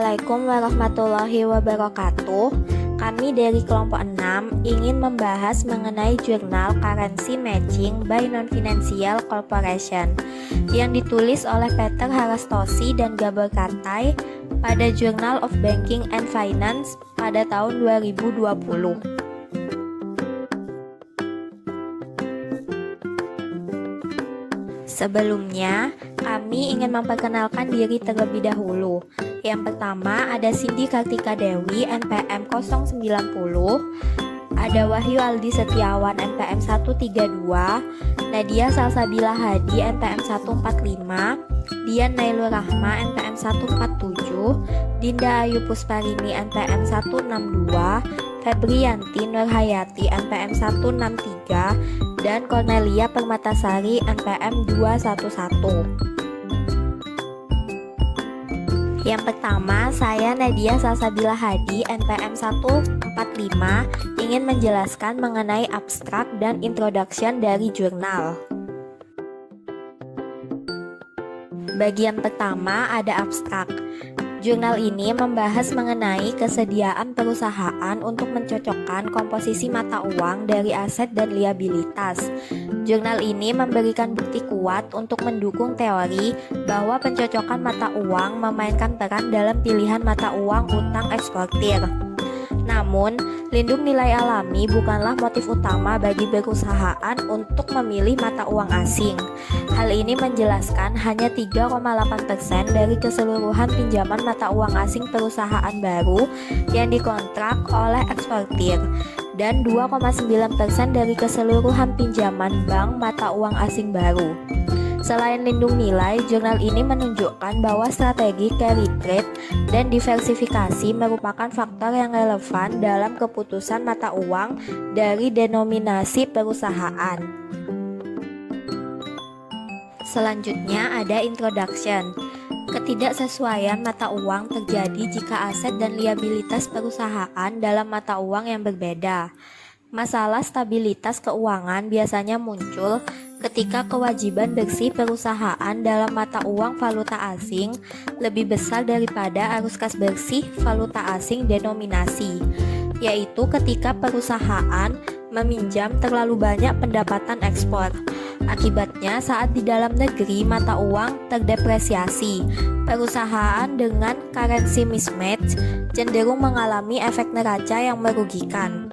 Assalamualaikum warahmatullahi wabarakatuh. Kami dari kelompok 6 ingin membahas mengenai jurnal Currency Matching by Non-Financial Corporation yang ditulis oleh Peter Harastoshi dan Gabor Katai pada Journal of Banking and Finance pada tahun 2020. Sebelumnya, kami ingin memperkenalkan diri terlebih dahulu. Yang pertama ada Cindy Kartika Dewi NPM 090, ada Wahyu Aldi Setiawan NPM 132, Nadia Salsabila Hadi NPM 145, Dian Nailur Rahma NPM 147, Dinda Ayu Pusparini NPM 162, Febrianti Nurhayati NPM 163, dan Cornelia Permatasari NPM 211. Yang pertama, saya Nadia Salsabila Hadi NPM 145 ingin menjelaskan mengenai abstrak dan introduction dari jurnal. Bagian pertama ada abstrak. Jurnal ini membahas mengenai kesediaan perusahaan untuk mencocokkan komposisi mata uang dari aset dan liabilitas. Jurnal ini memberikan bukti kuat untuk mendukung teori bahwa pencocokan mata uang memainkan peran dalam pilihan mata uang utang eksportir. Namun, lindung nilai alami bukanlah motif utama bagi perusahaan untuk memilih mata uang asing. Hal ini menjelaskan hanya 3,8% dari keseluruhan pinjaman mata uang asing perusahaan baru yang dikontrak oleh eksportir dan 2,9% dari keseluruhan pinjaman bank mata uang asing baru. Selain lindung nilai, jurnal ini menunjukkan bahwa strategi carry trade dan diversifikasi merupakan faktor yang relevan dalam keputusan mata uang dari denominasi perusahaan. Selanjutnya ada introduction. Ketidaksesuaian mata uang terjadi jika aset dan liabilitas perusahaan dalam mata uang yang berbeda. Masalah stabilitas keuangan biasanya muncul ketika kewajiban bersih perusahaan dalam mata uang valuta asing lebih besar daripada arus kas bersih valuta asing denominasi, yaitu ketika perusahaan meminjam terlalu banyak pendapatan ekspor. Akibatnya, saat di dalam negeri mata uang terdepresiasi, perusahaan dengan currency mismatch cenderung mengalami efek neraca yang merugikan.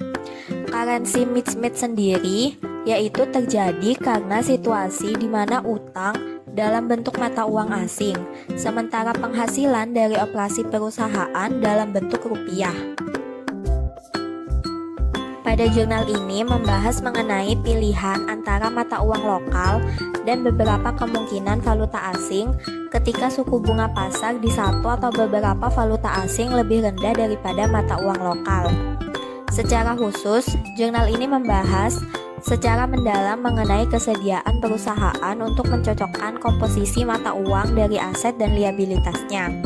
Currency mismatch sendiri yaitu terjadi karena situasi di mana utang dalam bentuk mata uang asing, sementara penghasilan dari operasi perusahaan dalam bentuk rupiah. Pada jurnal ini membahas mengenai pilihan antara mata uang lokal dan beberapa kemungkinan valuta asing ketika suku bunga pasar di satu atau beberapa valuta asing lebih rendah daripada mata uang lokal. Secara khusus, jurnal ini membahas secara mendalam mengenai kesediaan perusahaan untuk mencocokkan komposisi mata uang dari aset dan liabilitasnya.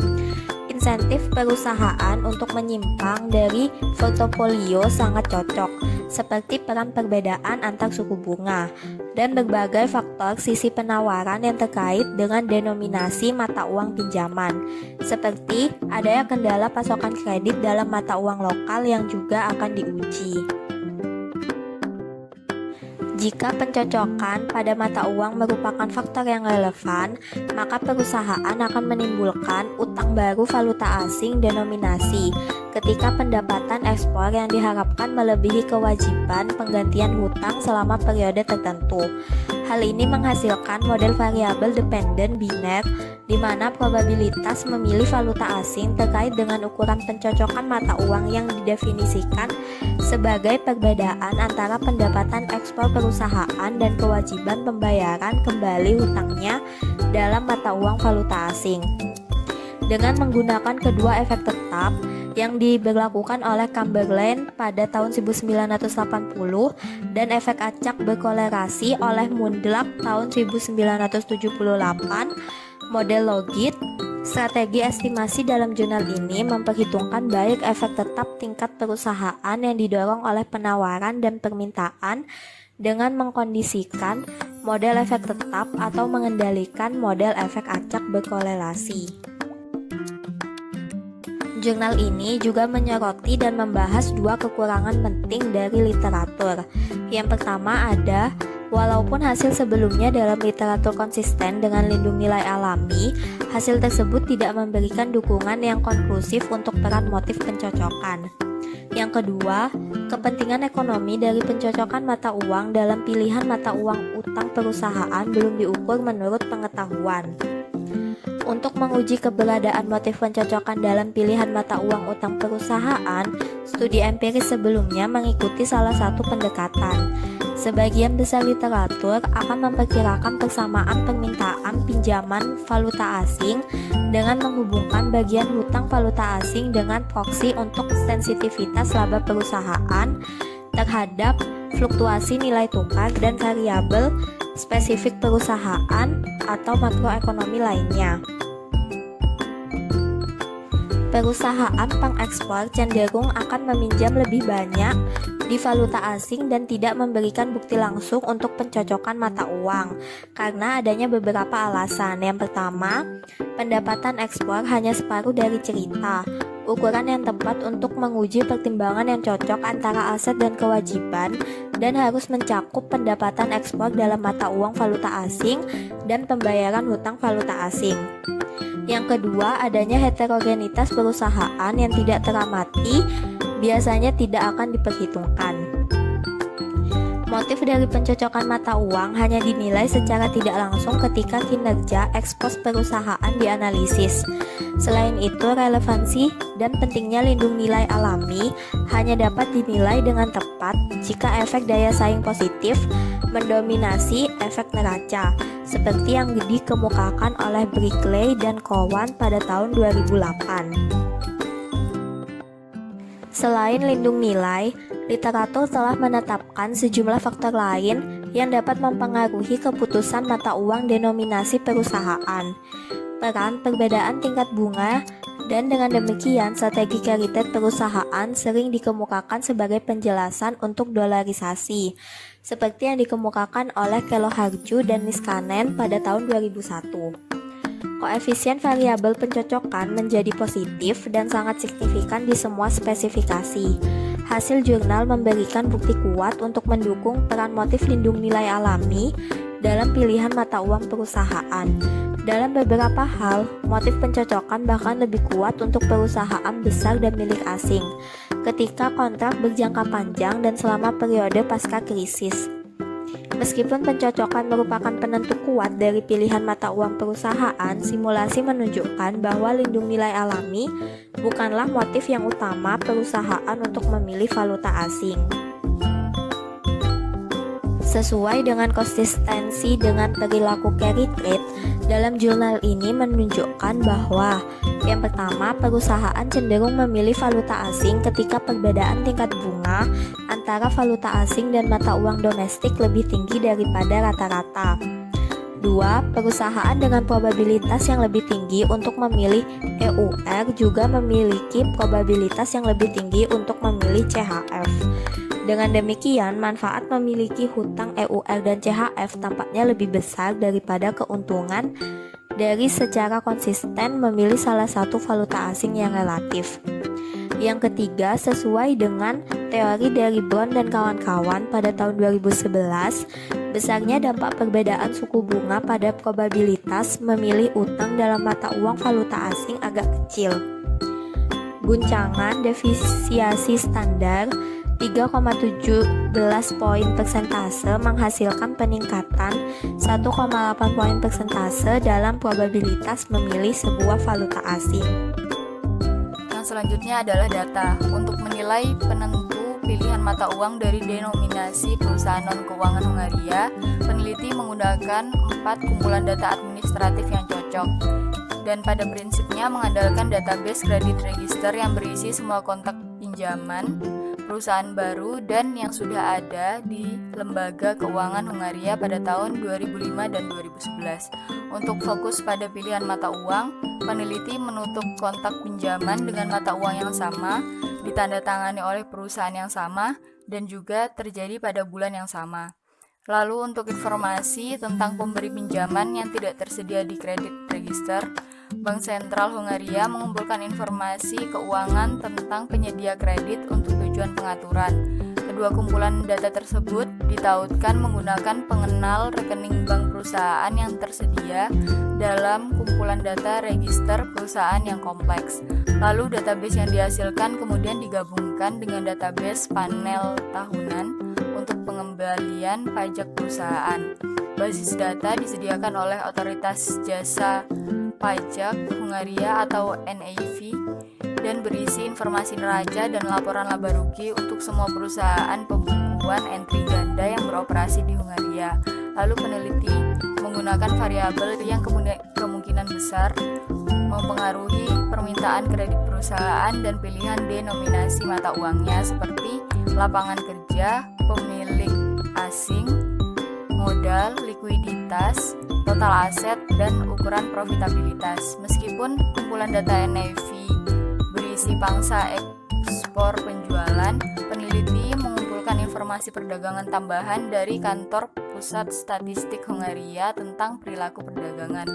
Insentif perusahaan untuk menyimpang dari portofolio sangat cocok, seperti peran perbedaan antar suku bunga, dan berbagai faktor sisi penawaran yang terkait dengan denominasi mata uang pinjaman, seperti adanya kendala pasokan kredit dalam mata uang lokal yang juga akan diuji. Jika pencocokan pada mata uang merupakan faktor yang relevan, maka perusahaan akan menimbulkan utang baru valuta asing denominasi ketika pendapatan ekspor yang diharapkan melebihi kewajiban penggantian hutang selama periode tertentu. Hal ini menghasilkan model variabel dependent biner di mana probabilitas memilih valuta asing terkait dengan ukuran pencocokan mata uang yang didefinisikan sebagai perbedaan antara pendapatan ekspor perusahaan dan kewajiban pembayaran kembali hutangnya dalam mata uang valuta asing. Dengan menggunakan kedua efek tetap yang diberlakukan oleh Chamberlain pada tahun 1980 dan efek acak berkolerasi oleh Mundlach tahun 1978, model Logit, strategi estimasi dalam jurnal ini memperhitungkan baik efek tetap tingkat perusahaan yang didorong oleh penawaran dan permintaan dengan mengkondisikan model efek tetap atau mengendalikan model efek acak berkorelasi. Jurnal ini juga menyoroti dan membahas dua kekurangan penting dari literatur. Yang pertama ada, walaupun hasil sebelumnya dalam literatur konsisten dengan lindung nilai alami, hasil tersebut tidak memberikan dukungan yang konklusif untuk peran motif pencocokan. Yang kedua, kepentingan ekonomi dari pencocokan mata uang dalam pilihan mata uang utang perusahaan belum diukur menurut pengetahuan. Untuk menguji keberadaan motif pencocokan dalam pilihan mata uang utang perusahaan, studi empiris sebelumnya mengikuti salah satu pendekatan. Sebagian besar literatur akan memperkirakan persamaan permintaan pinjaman valuta asing dengan menghubungkan bagian hutang valuta asing dengan proksi untuk sensitivitas laba perusahaan terhadap fluktuasi nilai tukar dan variabel spesifik perusahaan atau makroekonomi lainnya. Perusahaan pengekspor cenderung akan meminjam lebih banyak di valuta asing dan tidak memberikan bukti langsung untuk pencocokan mata uang karena adanya beberapa alasan. Yang pertama, pendapatan ekspor hanya separuh dari cerita. Ukuran yang tepat untuk menguji pertimbangan yang cocok antara aset dan kewajiban dan harus mencakup pendapatan ekspor dalam mata uang valuta asing dan pembayaran hutang valuta asing. Yang kedua, adanya heterogenitas perusahaan yang tidak teramati biasanya tidak akan diperhitungkan. Motif dari pencocokan mata uang hanya dinilai secara tidak langsung ketika kinerja ekspos perusahaan dianalisis. Selain itu, relevansi dan pentingnya lindung nilai alami hanya dapat dinilai dengan tepat jika efek daya saing positif mendominasi efek neraca, seperti yang dikemukakan oleh Brickley dan kawan pada tahun 2008. Selain lindung nilai, literatur telah menetapkan sejumlah faktor lain yang dapat mempengaruhi keputusan mata uang denominasi perusahaan. Peran perbedaan tingkat bunga dan dengan demikian strategi kredit perusahaan sering dikemukakan sebagai penjelasan untuk dolarisasi, seperti yang dikemukakan oleh Keloharju dan Niskanen pada tahun 2001. Koefisien variabel pencocokan menjadi positif dan sangat signifikan di semua spesifikasi. Hasil jurnal memberikan bukti kuat untuk mendukung peran motif lindung nilai alami dalam pilihan mata uang perusahaan. Dalam beberapa hal, motif pencocokan bahkan lebih kuat untuk perusahaan besar dan milik asing ketika kontrak berjangka panjang dan selama periode pasca krisis. Meskipun pencocokan merupakan penentu kuat dari pilihan mata uang perusahaan, simulasi menunjukkan bahwa lindung nilai alami bukanlah motif yang utama perusahaan untuk memilih valuta asing. Sesuai dengan konsistensi dengan perilaku carry trade, dalam jurnal ini menunjukkan bahwa yang pertama, perusahaan cenderung memilih valuta asing ketika perbedaan tingkat bunga antara valuta asing dan mata uang domestik lebih tinggi daripada rata-rata. 2. Perusahaan dengan probabilitas yang lebih tinggi untuk memilih EUR juga memiliki probabilitas yang lebih tinggi untuk memilih CHF. Dengan demikian, manfaat memiliki hutang EUR dan CHF tampaknya lebih besar daripada keuntungan dari secara konsisten memilih salah satu valuta asing yang relatif. Yang ketiga, sesuai dengan teori dari Brown dan kawan-kawan pada tahun 2011, besarnya dampak perbedaan suku bunga pada probabilitas memilih utang dalam mata uang valuta asing agak kecil. Guncangan defisiasi standar 3,17 poin persentase menghasilkan peningkatan 1,8 poin persentase dalam probabilitas memilih sebuah valuta asing. Yang selanjutnya adalah data untuk menilai penentu pilihan mata uang dari denominasi perusahaan non-keuangan Hungaria. Peneliti menggunakan 4 kumpulan data administratif yang cocok dan pada prinsipnya mengandalkan database kredit register yang berisi semua kontak pinjaman perusahaan baru dan yang sudah ada di lembaga keuangan Hungaria pada tahun 2005 dan 2011. Untuk fokus pada pilihan mata uang, peneliti menutup kontak pinjaman dengan mata uang yang sama, ditandatangani oleh perusahaan yang sama, dan juga terjadi pada bulan yang sama. Lalu untuk informasi tentang pemberi pinjaman yang tidak tersedia di kredit register, Bank Sentral Hongaria mengumpulkan informasi keuangan tentang penyedia kredit untuk tujuan pengaturan. Kedua kumpulan data tersebut ditautkan menggunakan pengenal rekening bank perusahaan yang tersedia dalam kumpulan data register perusahaan yang kompleks. Lalu database yang dihasilkan kemudian digabungkan dengan database panel tahunan untuk pengembalian pajak perusahaan. Basis data disediakan oleh Otoritas Jasa Pajak Hungaria atau NAV dan berisi informasi neraca dan laporan laba rugi untuk semua perusahaan pembukuan entry ganda yang beroperasi di Hungaria. Lalu peneliti menggunakan variabel yang kemungkinan besar mempengaruhi permintaan kredit perusahaan dan pilihan denominasi mata uangnya seperti lapangan kerja, pemilik asing, modal, likuiditas, total aset, dan ukuran profitabilitas. Meskipun kumpulan data NAV berisi pangsa ekspor penjualan, peneliti mengumpulkan informasi perdagangan tambahan dari Kantor Pusat Statistik Hongaria tentang perilaku perdagangan.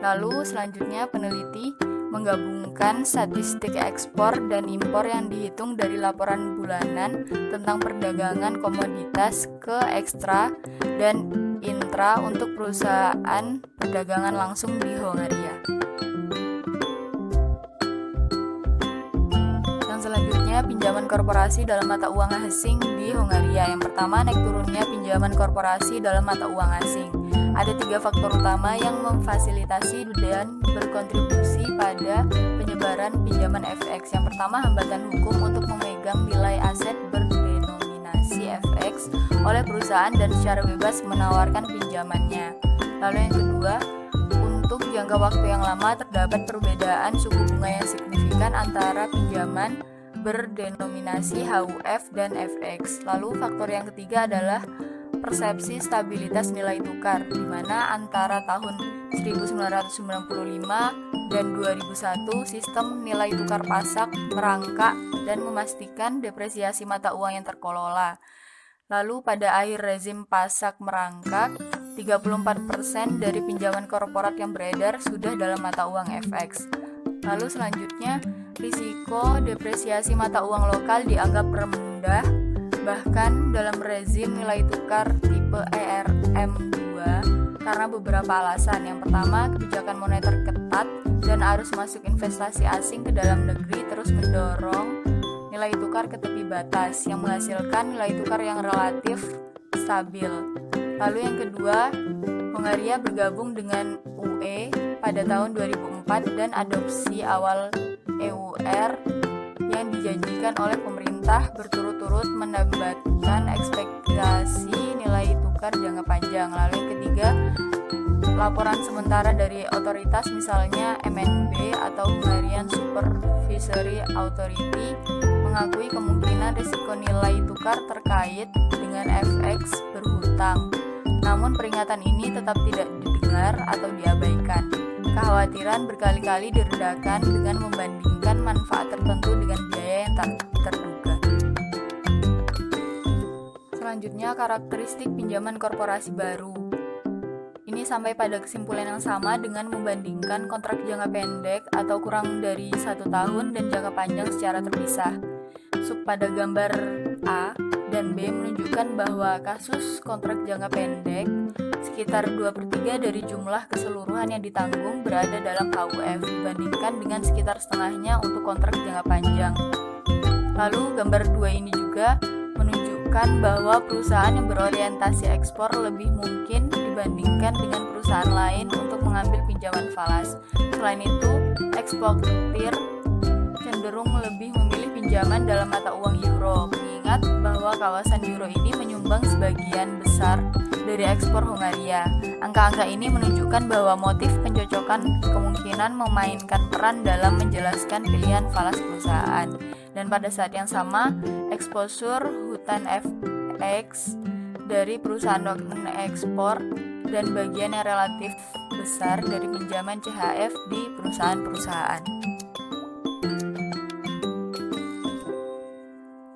Lalu selanjutnya peneliti menggabungkan statistik ekspor dan impor yang dihitung dari laporan bulanan tentang perdagangan komoditas ke ekstra dan intra untuk perusahaan perdagangan langsung di Hongaria. Yang selanjutnya pinjaman korporasi dalam mata uang asing di Hongaria. Yang pertama, naik turunnya pinjaman korporasi dalam mata uang asing. Ada 3 faktor utama yang memfasilitasi dan berkontribusi pada penyebaran pinjaman FX. Yang pertama, hambatan hukum untuk memegang nilai aset berdenominasi FX oleh perusahaan dan secara bebas menawarkan pinjamannya. Lalu yang kedua, untuk jangka waktu yang lama terdapat perbedaan suku bunga yang signifikan antara pinjaman berdenominasi HUF dan FX. Lalu faktor yang ketiga adalah persepsi stabilitas nilai tukar, di mana antara tahun 1995 dan 2001 sistem nilai tukar pasak merangkak dan memastikan depresiasi mata uang yang terkelola. Lalu pada akhir rezim pasak merangkak, 34% dari pinjaman korporat yang beredar sudah dalam mata uang FX. Lalu selanjutnya, risiko depresiasi mata uang lokal dianggap rendah. Bahkan dalam rezim nilai tukar tipe ERM2 karena beberapa alasan. Yang pertama, kebijakan moneter ketat dan arus masuk investasi asing ke dalam negeri terus mendorong nilai tukar ke tepi batas yang menghasilkan nilai tukar yang relatif stabil. Lalu yang kedua, Hongaria bergabung dengan UE pada tahun 2004 dan adopsi awal EUR yang dijanjikan oleh pemerintah berturut-turut menambahkan ekspektasi nilai tukar jangka panjang. Lalu yang ketiga, laporan sementara dari otoritas misalnya MNB atau Hungarian Supervisory Authority mengakui kemungkinan risiko nilai tukar terkait dengan FX berhutang. Namun peringatan ini tetap tidak didengar atau diabaikan. Kekhawatiran berkali-kali diredakan dengan membandingkan manfaat tertentu dengan biaya yang tak terduga. Selanjutnya, karakteristik pinjaman korporasi baru. Ini sampai pada kesimpulan yang sama dengan membandingkan kontrak jangka pendek atau kurang dari 1 tahun dan jangka panjang secara terpisah. Pada gambar A dan B menunjukkan bahwa kasus kontrak jangka pendek sekitar 2/3 dari jumlah keseluruhan yang ditanggung berada dalam HUF dibandingkan dengan sekitar setengahnya untuk kontrak jangka panjang. Lalu gambar 2 ini juga menunjukkan bahwa perusahaan yang berorientasi ekspor lebih mungkin dibandingkan dengan perusahaan lain untuk mengambil pinjaman falas. Selain itu, eksportir cenderung lebih memilih pinjaman dalam mata uang euro, mengingat bahwa kawasan euro ini menyumbang sebagian besar dari ekspor Hongaria. Angka-angka ini menunjukkan bahwa motif pencocokan kemungkinan memainkan peran dalam menjelaskan pilihan falas perusahaan. Dan pada saat yang sama, eksposur hutan FX dari perusahaan non-ekspor dan bagian yang relatif besar dari pinjaman CHF di perusahaan-perusahaan.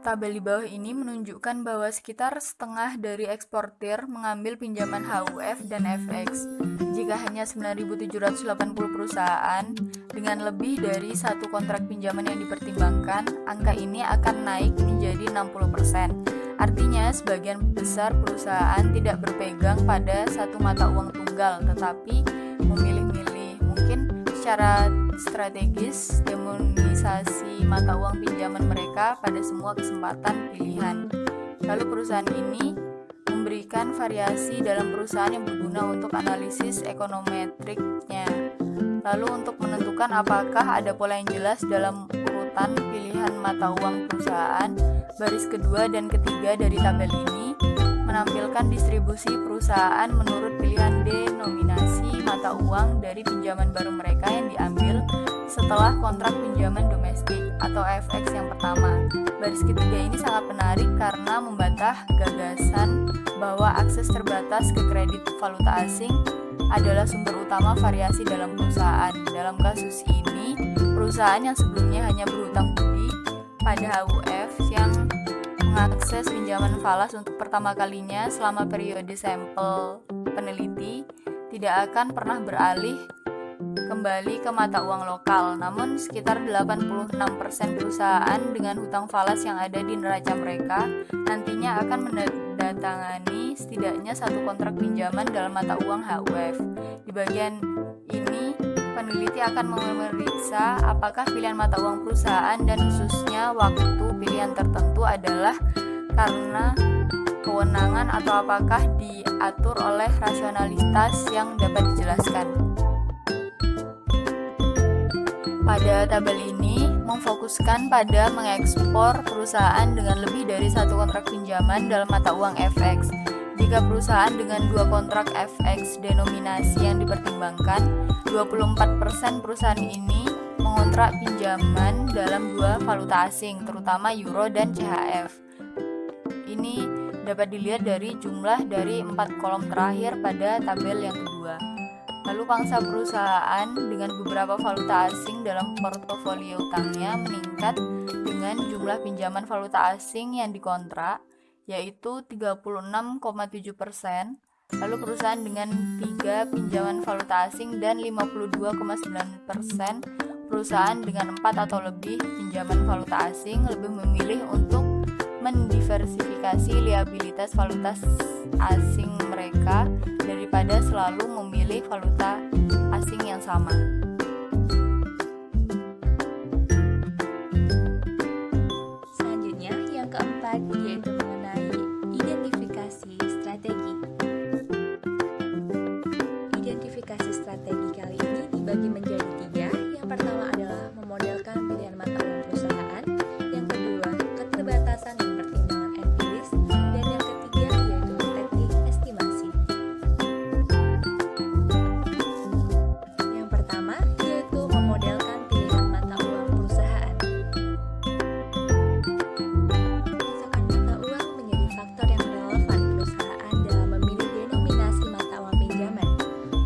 Tabel di bawah ini menunjukkan bahwa sekitar setengah dari eksportir mengambil pinjaman HUF dan FX. Jika hanya 9.780 perusahaan dengan lebih dari satu kontrak pinjaman yang dipertimbangkan, angka ini akan naik menjadi 60%. Artinya, sebagian besar perusahaan tidak berpegang pada satu mata uang tunggal, tetapi memilih-milih. Mungkin secara strategis demonisasi mata uang pinjaman mereka pada semua kesempatan pilihan. Lalu perusahaan ini memberikan variasi dalam perusahaan yang berguna untuk analisis ekonometriknya. Lalu untuk menentukan apakah ada pola yang jelas dalam urutan pilihan mata uang perusahaan, baris kedua dan ketiga dari tabel ini menampilkan distribusi perusahaan menurut pilihan denominasi mata uang dari pinjaman baru mereka yang diambil setelah kontrak pinjaman domestik atau FX yang pertama. Baris ketiga ini sangat menarik karena membantah gagasan bahwa akses terbatas ke kredit valuta asing adalah sumber utama variasi dalam perusahaan. Dalam kasus ini, perusahaan yang sebelumnya hanya berhutang budi pada HUF yang mengakses pinjaman falas untuk pertama kalinya selama periode sampel peneliti tidak akan pernah beralih kembali ke mata uang lokal. Namun sekitar 86% perusahaan dengan hutang falas yang ada di neraca mereka nantinya akan menandatangani setidaknya satu kontrak pinjaman dalam mata uang HUF. Di bagian ini peneliti akan memeriksa apakah pilihan mata uang perusahaan dan khususnya waktu pilihan tertentu adalah karena kewenangan atau apakah diatur oleh rasionalitas yang dapat dijelaskan. Pada tabel ini memfokuskan pada mengekspor perusahaan dengan lebih dari satu kontrak pinjaman dalam mata uang FX. Jika perusahaan dengan dua kontrak FX denominasi yang dipertimbangkan, 24% perusahaan ini mengontrak pinjaman dalam dua valuta asing, terutama euro dan CHF. Ini dapat dilihat dari jumlah dari 4 kolom terakhir pada tabel yang kedua. Lalu pangsa perusahaan dengan beberapa valuta asing dalam portofolio utangnya meningkat dengan jumlah pinjaman valuta asing yang dikontrak, yaitu 36,7%. Lalu perusahaan dengan 3 pinjaman valuta asing dan 52,9%, perusahaan dengan 4 atau lebih pinjaman valuta asing lebih memilih untuk mendiversifikasi liabilitas valuta asing mereka daripada selalu memilih valuta asing yang sama. Selanjutnya, yang keempat yaitu mengenai identifikasi strategi. Identifikasi strategi kali ini dibagi menjadi 3. Yang pertama adalah memodelkan pilihan mata uang perusahaan, yang kedua keterbatasan dan pertimbangan empiris, dan yang ketiga yaitu teknik estimasi. Yang pertama yaitu memodelkan pilihan mata uang perusahaan. Pasokan mata uang menjadi faktor yang relevan perusahaan dalam memilih denominasi mata uang pinjaman.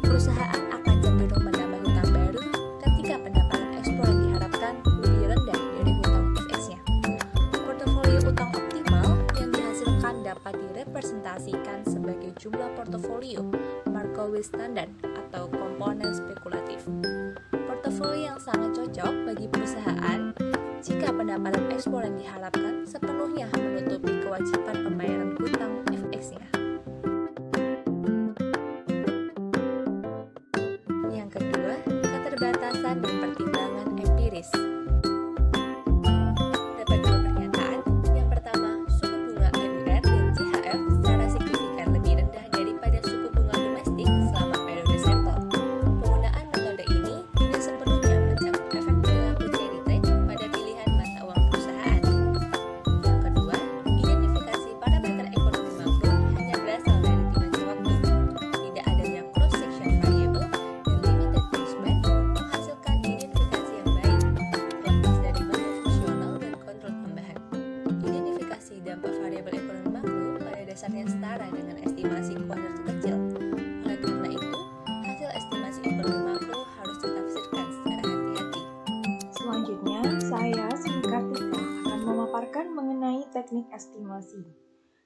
Perusahaan akan cenderung menambah hutang baru ketika pendapatan ekspor yang diharapkan lebih rendah dari hutang FX-nya. Portofolio utang optimal yang dihasilkan dapat direpresentasikan sebagai jumlah portofolio Markowitz standar atau komponen spekulatif. Portofolio yang sangat cocok bagi perusahaan jika pendapatan ekspor yang diharapkan sepenuhnya menutupi kewajiban pembayaran hutang FX-nya. Yang kedua, keterbatasan dan pertimbangan empiris. Dapat dua pernyataan. Yang pertama, suku bunga MR dan CHF secara signifikan lebih rendah daripada suku bunga domestik selama periode sampel. Penggunaan metode ini tidak sepenuhnya mencakup efek perilaku carry trade pada pilihan mata uang perusahaan. Yang kedua, identifikasi parameter ekonomi makro hanya berasal dari dimensi waktu. Tidak adanya cross-section variable dan limited punishment menghasilkan identifikasi yang baik, terlepas dari bentuk fungsional dan kontrol tambahan. Identifikasi dampak variabel ekonomi makro pada dasarnya setara dengan estimasi kuartal kecil. Oleh karena itu, hasil estimasi ekonomi makro harus ditafsirkan secara hati-hati. Selanjutnya, saya, Sri Kartika, akan memaparkan menanyakan mengenai teknik estimasi.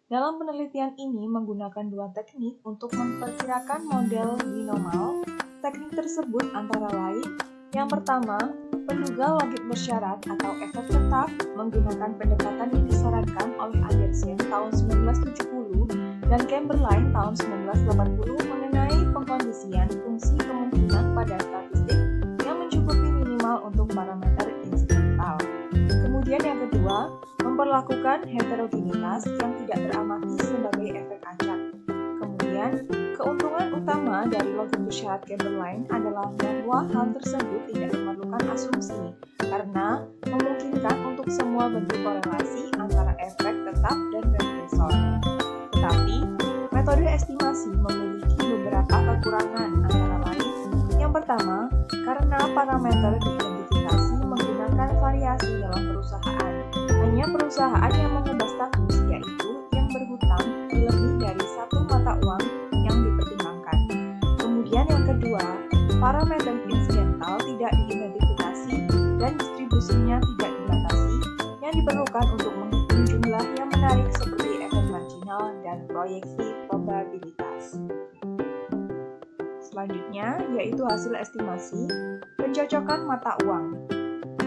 Dalam penelitian ini menggunakan dua teknik untuk memperkirakan model binomal. Teknik tersebut antara lain, yang pertama, penduga logik bersyarat atau efek tetap menggunakan pendekatan yang disarankan oleh Anderson tahun 1970 dan Chamberlain tahun 1980 mengenai pengkondisian fungsi kemungkinan pada statistik yang mencukupi minimal untuk parameter insidental. Kemudian yang kedua, memperlakukan heterogenitas yang tidak teramati sebagai efek acak. Kemudian, keuntungan utama dari logik bersyarat Chamberlain adalah bahwa hal tersebut tidak memerlukan asumsi, karena memungkinkan untuk semua bentuk korelasi antara efek tetap dan regresor. Tetapi, metode estimasi memiliki beberapa kekurangan antara lain. Yang pertama, karena parameter diidentifikasi menggunakan variasi dalam perusahaan. Hanya perusahaan yang mengubah status, yaitu yang berhutang lebih dari satu mata uang yang dipertimbangkan. Kemudian yang kedua, parameter insidental tidak diidentifikasi dan distribusinya tidak dibatasi, yang diperlukan untuk menghitung jumlah yang menarik seperti efek marginal dan proyeksi probabilitas. Selanjutnya, yaitu hasil estimasi pencocokan mata uang.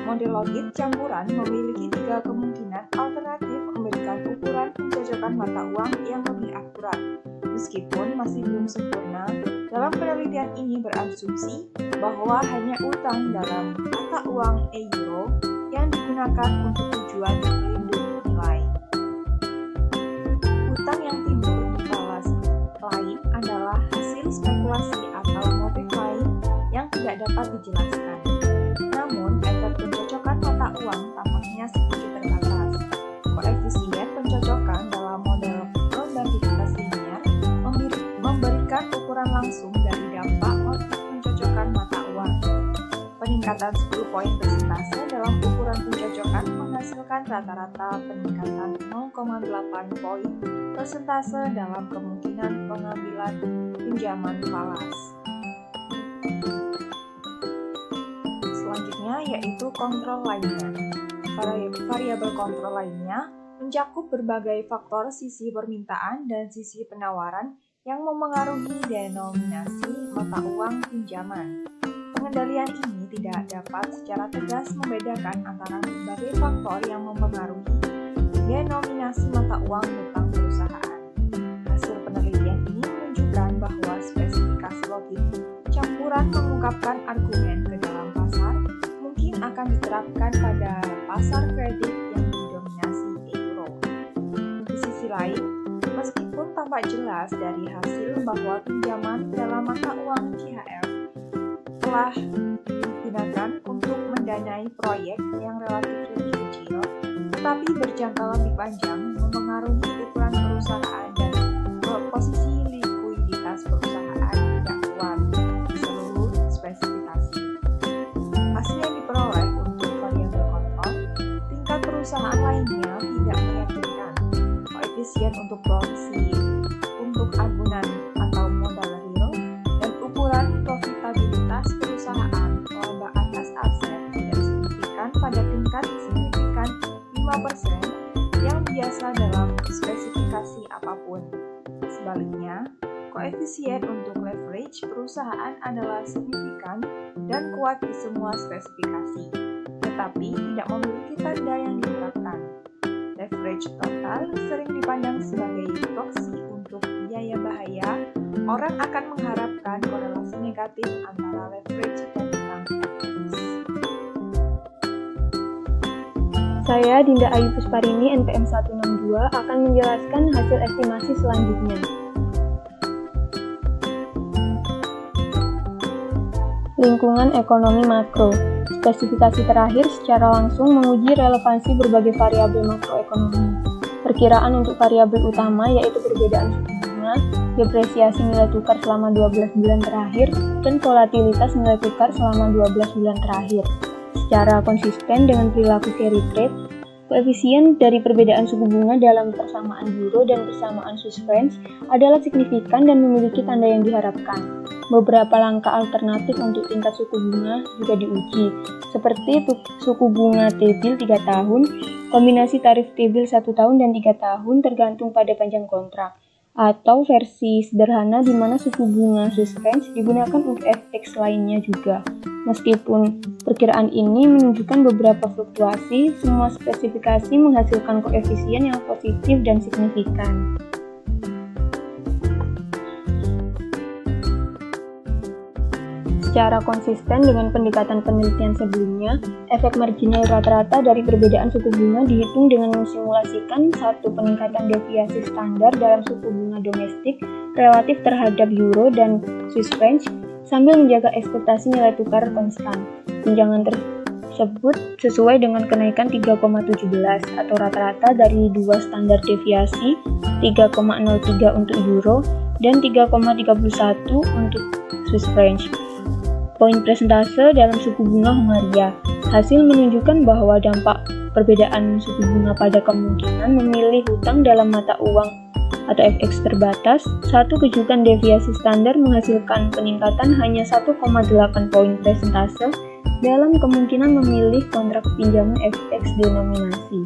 Model logik campuran memiliki tiga kemungkinan alternatif memberikan ukuran pencocokan mata uang yang lebih akurat. Meskipun masih belum sempurna, dalam penelitian ini berasumsi bahwa hanya utang dalam mata uang euro yang digunakan untuk tujuan pelindung nilai. Utang yang timbul di falas lain adalah hasil spekulasi atau motif lain yang tidak dapat dijelaskan. Namun, efek pencocokan mata uang tampaknya sedikit terbatas. Koefisien pencocokan dalam model probabilitas linear memberikan ukuran langsung dari dampak motif pencocokan mata uang. Peningkatan 10 poin persentase dalam ukuran pencocokan menghasilkan rata-rata peningkatan 0,8 poin persentase dalam kemungkinan pengambilan pinjaman falas. Selanjutnya yaitu kontrol lainnya. Variabel kontrol lainnya mencakup berbagai faktor sisi permintaan dan sisi penawaran yang memengaruhi denominasi mata uang pinjaman. Pengendalian ini tidak dapat secara tegas membedakan antara berbagai faktor yang mempengaruhi denominasi mata uang utang perusahaan. Hasil penelitian ini menunjukkan bahwa spesifikasi logik campuran mengungkapkan argumen ke dalam pasar mungkin akan diterapkan pada pasar kredit yang didominasi euro. Di sisi lain, meskipun tampak jelas dari hasil bahwa pinjaman dalam mata uang CHF telah digunakan untuk mendanai proyek yang relatif lebih kecil, tetapi berjangka lebih panjang mempengaruhi ukuran perusahaan dan posisi likuiditas perusahaan tidak kuat di seluruh spesifikasi. Hasil yang diperoleh untuk variabel kontrol, tingkat perusahaan lainnya tidak meyakinkan. Koefisien untuk proxy untuk agunan atau modal real dan ukuran profitabilitas perusahaan laba atas aset tidak signifikan pada tingkat signifikan 5% yang biasa dalam spesifikasi apapun. Sebaliknya, koefisien untuk leverage perusahaan adalah signifikan dan kuat di semua spesifikasi, tetapi tidak memiliki tanda yang diterapkan. Leverage total sering dipandang sebagai proksi untuk biaya bahaya. Orang akan mengharapkan korelasi negatif antara leverage dan utang FX. Saya, Dinda Ayu Pusparini, NPM 162, akan menjelaskan hasil estimasi selanjutnya. Lingkungan ekonomi makro. Spesifikasi terakhir secara langsung menguji relevansi berbagai variabel makroekonomi. Perkiraan untuk variabel utama yaitu perbedaan suku bunga, depresiasi nilai tukar selama 12 bulan terakhir, dan volatilitas nilai tukar selama 12 bulan terakhir. Secara konsisten dengan perilaku carry trade, Koefisien dari perbedaan suku bunga dalam persamaan euro dan persamaan Swiss franc adalah signifikan dan memiliki tanda yang diharapkan. Beberapa langkah alternatif untuk tingkat suku bunga juga diuji, seperti suku bunga T-bill 3 tahun, kombinasi tarif T-bill 1 tahun dan 3 tahun tergantung pada panjang kontrak, atau versi sederhana di mana suku bunga Swiss franc digunakan untuk FX lainnya juga. Meskipun perkiraan ini menunjukkan beberapa fluktuasi, semua spesifikasi menghasilkan koefisien yang positif dan signifikan. Secara konsisten dengan pendekatan penelitian sebelumnya, efek marginal rata-rata dari perbedaan suku bunga dihitung dengan mensimulasikan satu peningkatan deviasi standar dalam suku bunga domestik relatif terhadap euro dan Swiss franc sambil menjaga ekspektasi nilai tukar konstan. Tunjangan tersebut sesuai dengan kenaikan 3,17 atau rata-rata dari dua standar deviasi 3,03 untuk euro dan 3,31 untuk Swiss franc. Poin presentase dalam suku bunga Hungaria. Hasil menunjukkan bahwa dampak perbedaan suku bunga pada kemungkinan memilih hutang dalam mata uang atau FX terbatas, satu kejutan deviasi standar menghasilkan peningkatan hanya 1,8 poin presentase dalam kemungkinan memilih kontrak pinjaman FX denominasi.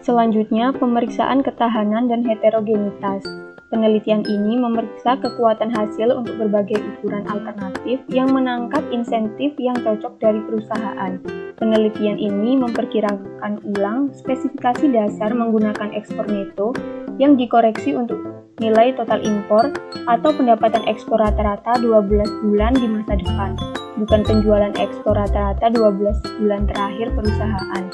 Selanjutnya, pemeriksaan ketahanan dan heterogenitas. Penelitian ini memeriksa kekuatan hasil untuk berbagai ukuran alternatif yang menangkap insentif yang cocok dari perusahaan. Penelitian ini memperkirakan ulang spesifikasi dasar menggunakan ekspor neto yang dikoreksi untuk nilai total impor atau pendapatan ekspor rata-rata 12 bulan di masa depan, bukan penjualan ekspor rata-rata 12 bulan terakhir perusahaan.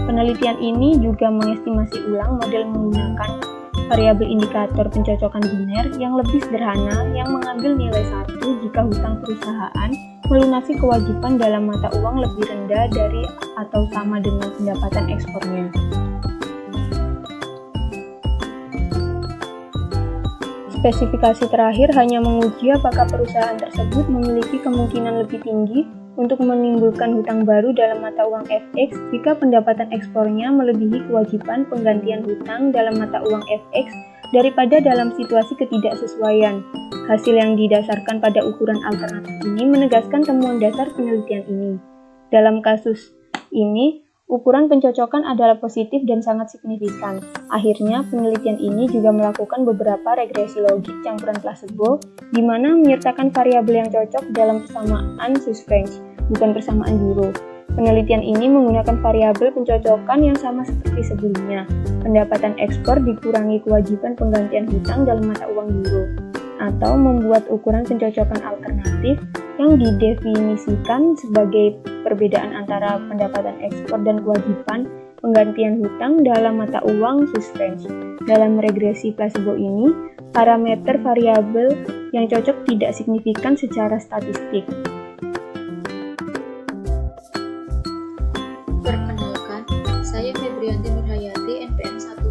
Penelitian ini juga mengestimasi ulang model menggunakan variabel indikator pencocokan biner yang lebih sederhana yang mengambil nilai 1 jika hutang perusahaan melunasi kewajiban dalam mata uang lebih rendah dari atau sama dengan pendapatan ekspornya. Spesifikasi terakhir hanya menguji apakah perusahaan tersebut memiliki kemungkinan lebih tinggi untuk menimbulkan hutang baru dalam mata uang FX jika pendapatan ekspornya melebihi kewajiban penggantian hutang dalam mata uang FX daripada dalam situasi ketidaksesuaian. Hasil yang didasarkan pada ukuran alternatif ini menegaskan temuan dasar penelitian ini. Dalam kasus ini, ukuran pencocokan adalah positif dan sangat signifikan. Akhirnya, penelitian ini juga melakukan beberapa regresi logik campuran placebo, di mana menyertakan variabel yang cocok dalam persamaan Swiss franc, bukan persamaan euro. Penelitian ini menggunakan variabel pencocokan yang sama seperti sebelumnya. Pendapatan ekspor dikurangi kewajiban penggantian hutang dalam mata uang euro, atau membuat ukuran pencocokan alternatif yang didefinisikan sebagai perbedaan antara pendapatan ekspor dan kewajiban penggantian hutang dalam mata uang Swiss franc. Dalam regresi placebo ini, parameter variabel yang cocok tidak signifikan secara statistik. Perkenalkan, saya Febrianti Nurhayati, NPM 163.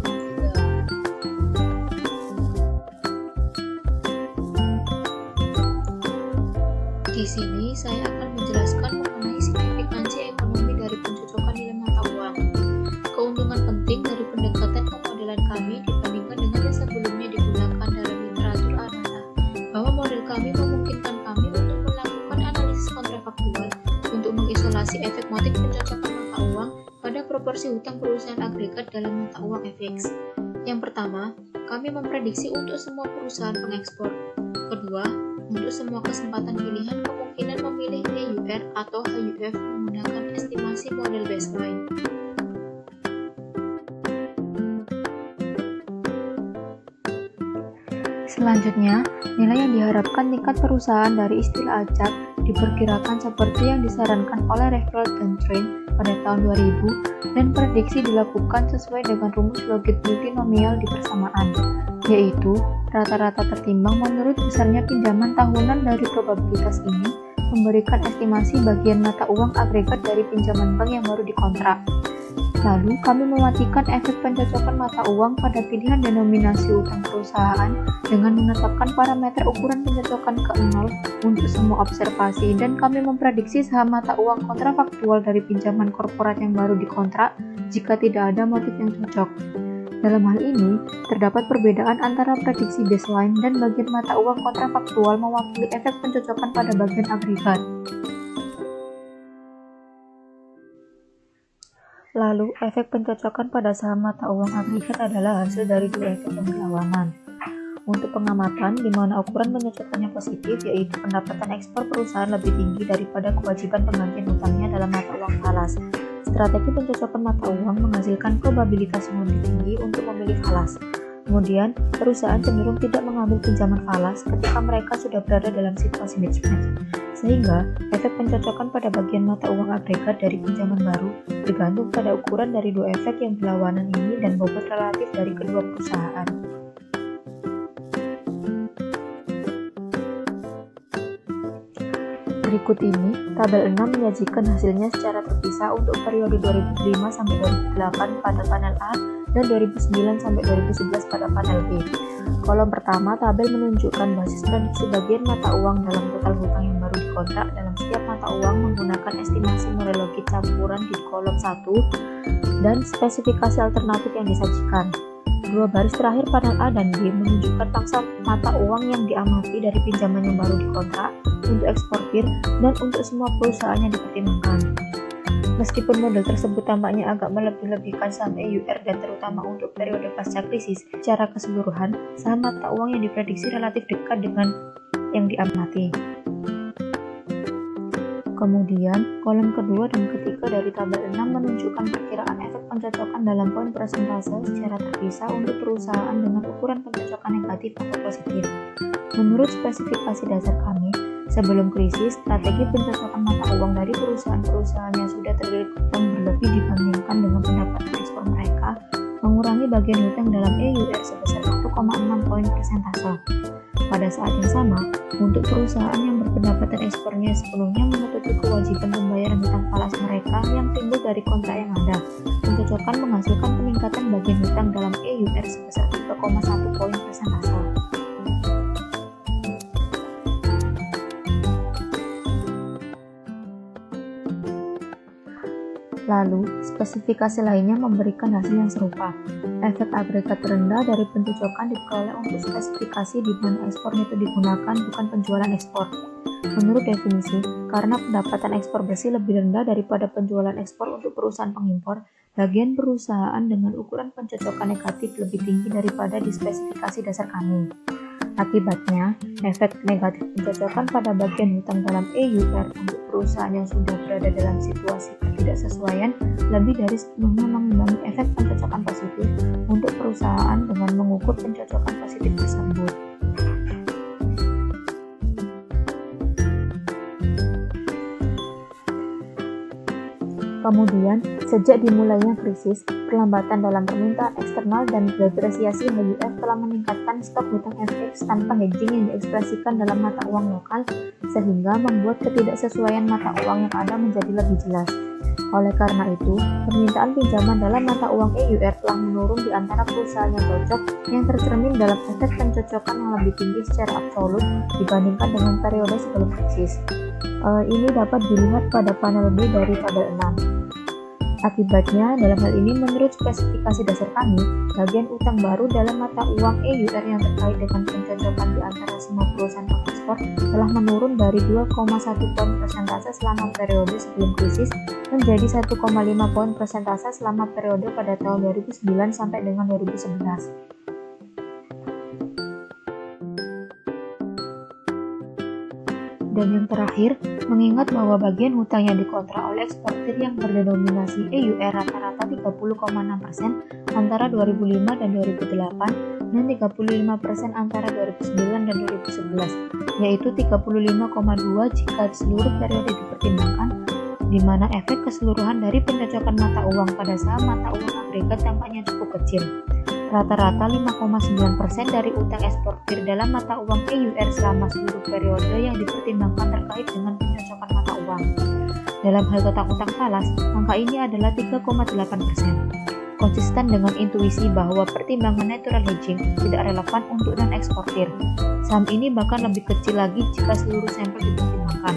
Di sini saya akan menjelaskan mengenai signifikansi ekonomi dari pencocokan nilai mata uang. Keuntungan penting dari pendekatan pemodelan kami dibandingkan dengan yang sebelumnya digunakan dalam literatur adalah bahwa model kami memungkinkan kami untuk melakukan analisis kontrafaktual untuk mengisolasi efek motif pencocokan mata uang pada proporsi hutang perusahaan agregat dalam mata uang FX. Yang pertama, kami memprediksi untuk semua perusahaan pengekspor. Kedua, untuk semua kesempatan pilihan kemungkinan memilih HUR atau HUF menggunakan estimasi model baseline. Selanjutnya, nilai yang diharapkan tingkat perusahaan dari istilah acak diperkirakan seperti yang disarankan oleh Reveld dan Train pada tahun 2000 dan prediksi dilakukan sesuai dengan rumus logit multinomial di persamaan, yaitu rata-rata tertimbang menurut besarnya pinjaman tahunan dari probabilitas ini memberikan estimasi bagian mata uang agregat dari pinjaman bank yang baru dikontrak. Lalu, kami mematikan efek pencocokan mata uang pada pilihan denominasi utang perusahaan dengan menetapkan parameter ukuran pencocokan ke 0 untuk semua observasi, dan kami memprediksi saham mata uang kontrafaktual dari pinjaman korporat yang baru dikontrak jika tidak ada motif yang cocok. Dalam hal ini, terdapat perbedaan antara prediksi baseline dan bagian mata uang kontrafaktual mewakili efek pencocokan pada bagian agregat. Lalu, efek pencocokan pada saham mata uang agregat adalah hasil dari dua efek yang berlawanan. Untuk pengamatan, di mana ukuran pencocokannya positif, yaitu pendapatan ekspor perusahaan lebih tinggi daripada kewajiban penggantian hutangnya dalam mata uang falas. Strategi pencocokan mata uang menghasilkan probabilitas yang lebih tinggi untuk memilih falas. Kemudian, perusahaan cenderung tidak mengambil pinjaman falas ketika mereka sudah berada dalam situasi mismatch. Sehingga, efek pencocokan pada bagian mata uang agregat dari pinjaman baru bergantung pada ukuran dari dua efek yang berlawanan ini dan bobot relatif dari kedua perusahaan. Berikut ini, tabel 6 menyajikan hasilnya secara terpisah untuk periode 2005 sampai 2008 pada panel A dan 2009 sampai 2011 pada panel B. Kolom pertama, tabel menunjukkan basis prediksi bagian mata uang dalam total hutang yang baru dikontrak dalam setiap mata uang menggunakan estimasi morologi campuran di kolom 1 dan spesifikasi alternatif yang disajikan. Dua baris terakhir panel A dan B menunjukkan pangsa mata uang yang diamati dari pinjaman yang baru dikontrak untuk eksportir dan untuk semua perusahaan yang dipertimbangkan. Meskipun model tersebut tampaknya agak melebih-lebihkan saham EUR dan terutama untuk periode pasca krisis, secara keseluruhan, saham mata uang yang diprediksi relatif dekat dengan yang diamati. Kemudian, kolom kedua dan ketiga dari tabel 6 menunjukkan perkiraan efek pencocokan dalam poin persentase secara terpisah untuk perusahaan dengan ukuran pencocokan negatif atau positif. Menurut spesifikasi dasar kami, sebelum krisis, strategi pencocokan mata uang dari perusahaan-perusahaan yang sudah terlilit hutang berlebih dibandingkan dengan pendapatan ekspor mereka, mengurangi bagian hutang dalam EUR sebesar 1,6 poin persentase. Pada saat yang sama, untuk perusahaan yang berpendapatan ekspornya sepenuhnya menutupi kewajiban pembayaran hutang falas mereka yang timbul dari kontrak yang ada, pencocokan menghasilkan peningkatan bagian hutang dalam EUR sebesar 3,1 poin persentase. Lalu, spesifikasi lainnya memberikan hasil yang serupa. Efek agregat rendah dari pencocokan diperoleh untuk spesifikasi di mana ekspornya itu digunakan bukan penjualan ekspor. Menurut definisi, karena pendapatan ekspor besi lebih rendah daripada penjualan ekspor untuk perusahaan pengimpor, bagian perusahaan dengan ukuran pencocokan negatif lebih tinggi daripada di spesifikasi dasar kami. Akibatnya, efek negatif pencocokan pada bagian hutang dalam EUR untuk perusahaan yang sudah berada dalam situasi ketidaksesuaian lebih dari sepenuhnya mengimbangi efek pencocokan positif untuk perusahaan dengan mengukur pencocokan positif tersebut. Kemudian, sejak dimulainya krisis, perlambatan dalam permintaan eksternal dan depresiasi HUF telah meningkatkan stok hutang FX tanpa hedging yang diekspresikan dalam mata uang lokal, sehingga membuat ketidaksesuaian mata uang yang ada menjadi lebih jelas. Oleh karena itu, permintaan pinjaman dalam mata uang EUR telah menurun di antara perusahaan yang cocok yang tercermin dalam efek pencocokan yang lebih tinggi secara absolut dibandingkan dengan periode sebelum krisis. Ini dapat dilihat pada panel B dari tabel 6. Akibatnya, dalam hal ini menurut spesifikasi dasar kami, bagian utang baru dalam mata uang EUR yang terkait dengan pencocokan di antara semua perusahaan pengekspor telah menurun dari 2,1 poin persentase selama periode sebelum krisis menjadi 1,5 poin persentase selama periode pada tahun 2009 sampai dengan 2011. Dan yang terakhir, mengingat bahwa bagian hutang yang dikontrak oleh eksportir yang berdenominasi EUR rata-rata 30,6% antara 2005 dan 2008 dan 35% antara 2009 dan 2011, yaitu 35,2 jika seluruh periode dipertimbangkan, di mana efek keseluruhan dari pencocokan mata uang pada saham mata uang agregat tampaknya cukup kecil. Rata-rata 5,9% dari utang eksportir dalam mata uang EUR selama seluruh periode yang dipertimbangkan terkait dengan pencocokan mata uang. dalam hal utang falas, angka ini adalah 3,8%. Konsisten dengan intuisi bahwa pertimbangan natural hedging tidak relevan untuk non-eksportir. Saham ini bahkan lebih kecil lagi jika seluruh sampel dipertimbangkan.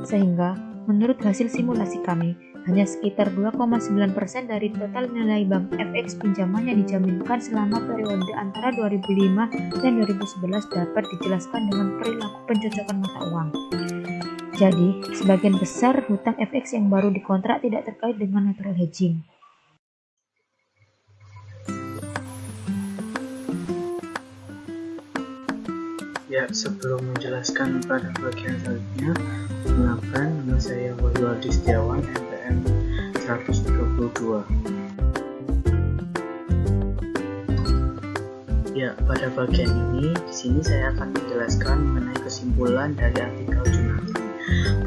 Sehingga, menurut hasil simulasi kami, hanya sekitar 2,9% dari total nilai bank FX pinjaman yang dijaminkan selama periode antara 2005 dan 2011 dapat dijelaskan dengan perilaku pencocokan mata uang. Jadi, sebagian besar hutang FX yang baru dikontrak tidak terkait dengan natural hedging. Ya, sebelum menjelaskan pada bagian selanjutnya, kenalkan nama saya Wahyu Aldi Setiawan, NPM 132. Ya, pada bagian ini, di sini saya akan menjelaskan mengenai kesimpulan dari artikel jurnal ini.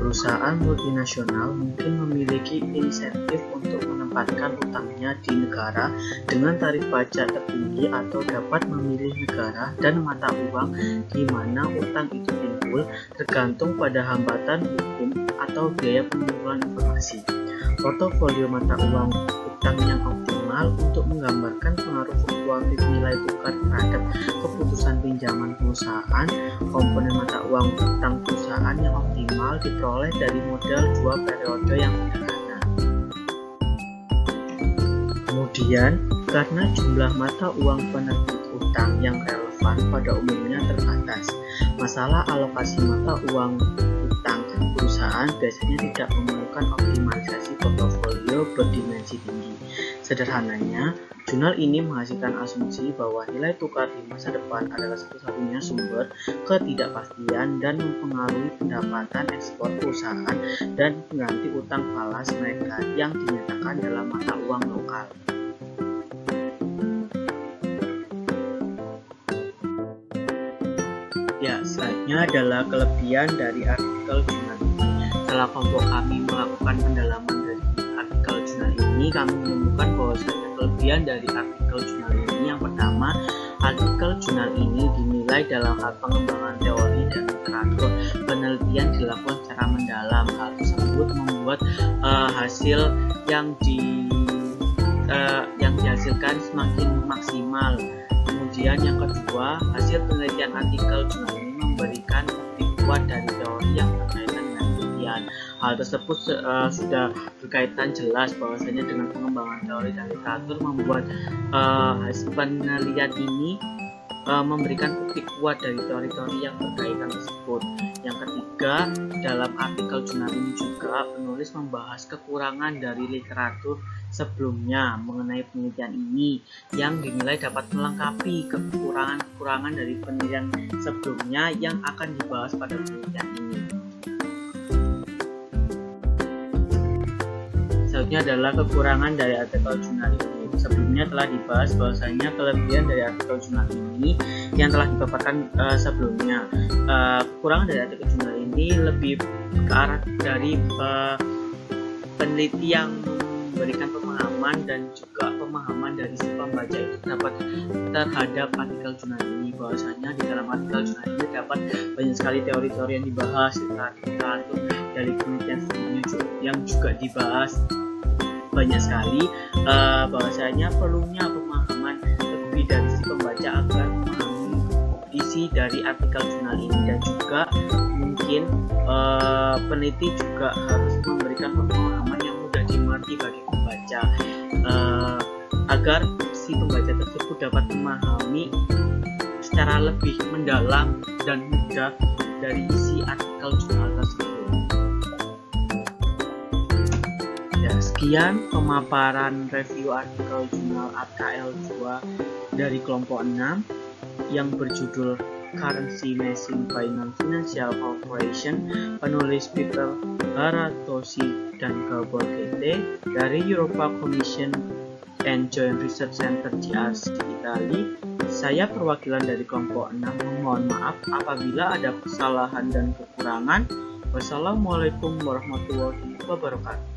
Perusahaan multinasional mungkin memiliki insentif untuk menempatkan utangnya di negara dengan tarif pajak tertinggi atau dapat memilih negara dan mata uang di mana utang itu timbul tergantung pada hambatan hukum atau biaya pengumpulan informasi. Portofolio mata uang utang yang optimal untuk menggambarkan pengaruh fluktuatif nilai tukar terhadap keputusan pinjaman perusahaan. Komponen mata uang utang perusahaan yang optimal diperoleh dari model dua periode yang sederhana. Kemudian, karena jumlah mata uang penerbit utang yang relevan pada umumnya terbatas, masalah alokasi mata uang utang perusahaan biasanya tidak memerlukan optimalisasi portofolio berdimensi tinggi. Sederhananya, jurnal ini menghasilkan asumsi bahwa nilai tukar di masa depan adalah satu-satunya sumber ketidakpastian dan mempengaruhi pendapatan ekspor perusahaan dan pengganti utang falas mereka yang dinyatakan dalam mata uang lokal. Ya, selanjutnya adalah kelebihan dari artikel jurnal ini. Setelah kelompok kami melakukan pendalaman dari artikel jurnal ini, kami menemukan bahwasanya kelebihan dari artikel jurnal ini yang pertama, artikel jurnal ini dinilai dalam hal pengembangan teori dan literatur. Penelitian dilakukan secara mendalam. Hal tersebut membuat hasil yang dihasilkan semakin maksimal. Kemudian yang kedua, hasil penelitian artikel jurnal ini memberikan bukti kuat dari teori yang berkaitan dengan penelitian. Hal tersebut sudah berkaitan jelas bahwasanya dengan pengembangan teori dan literatur membuat hasil penelitian ini memberikan bukti kuat dari teori-teori yang berkaitan tersebut. Yang ketiga, dalam artikel jurnal ini juga penulis membahas kekurangan dari literatur sebelumnya mengenai penelitian ini yang dinilai dapat melengkapi kekurangan-kekurangan dari penelitian sebelumnya yang akan dibahas pada penelitian ini. Selanjutnya adalah kekurangan dari artikel jurnal ini. Sebelumnya telah dibahas bahwasanya kelebihan dari artikel jurnal ini yang telah dipaparkan sebelumnya. Kekurangan dari artikel jurnal ini lebih ke arah dari peneliti yang memberikan pemahaman dan juga pemahaman dari si pembaca itu dapat terhadap artikel jurnal ini. Bahwasanya di dalam artikel jurnal ini dapat banyak sekali teori-teori yang dibahas, literatur dari penelitian sebelumnya yang juga dibahas banyak sekali. Bahwasanya perlunya pemahaman lebih dari si pembaca agar memahami isi dari artikel jurnal ini, dan juga mungkin peneliti juga harus memberikan pemahaman yang mudah dimengerti bagi pembaca agar si pembaca tersebut dapat memahami secara lebih mendalam dan mudah dari isi artikel jurnal tersebut. Ya, sekian pemaparan review artikel jurnal AKL 2 dari kelompok 6 yang berjudul Currency Matching by Non-Financial Corporation, penulis Peter Baratosi dan Gabor Gete dari Europa Commission and Joint Research Center JRC Italia. Saya perwakilan dari kelompok 6 memohon maaf apabila ada kesalahan dan kekurangan. Wassalamualaikum warahmatullahi wabarakatuh.